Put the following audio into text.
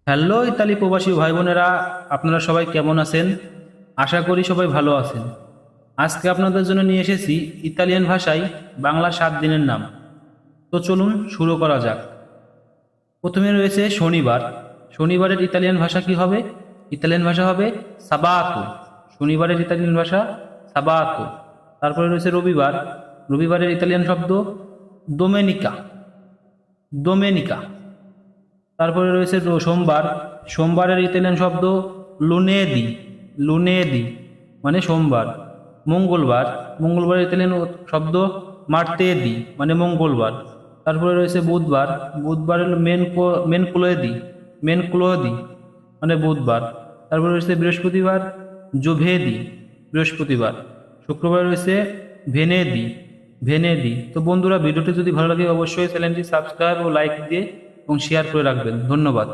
Hello Italy প্রবাসী ভাই বোনেরা, আপনারা সবাই কেমন আছেন? আশা করি সবাই ভালো আছেন। আজকে আপনাদের জন্য নিয়ে এসেছি ইতালিয়ান ভাষায় বাংলা 7 দিনের নাম। তো চলুন শুরু করা যাক। প্রথমে রয়েছে শনিবার। শনিবারের ইতালিয়ান ভাষা কি হবে? ইতালিয়ান ভাষা হবে সাবাতো। শনিবারের ইতালিয়ান ভাষা সাবাতো। তারপরে রয়েছে রবিবার। রবিবারের ইতালিয়ান শব্দ দোমেনিকা। দোমেনিকা। তারপরে রয়েছে সোমবার। সোমবারের ইতালিয়ান শব্দ লুনেদি। লুনেদি মানে সোমবার। মঙ্গলবার। মঙ্গলবারের ইতালিয়ান শব্দ মার্তেদি মানে মঙ্গলবার। তারপরে রয়েছে বুধবার। বুধবার হলো মেনকুলোদি। মেনকুলোদি মানে বুধবার। তারপরে রয়েছে বৃহস্পতিবার জোভেদি। বৃহস্পতিবার। শুক্রবার রয়েছে ভেনেদি। ভেনেদি। তো বন্ধুরা, ভিডিওটি যদি ভালো লাগে অবশ্যই চ্যানেলটি সাবস্ক্রাইব ও লাইক দিয়ে এবং শেয়ার করে রাখবেন। ধন্যবাদ।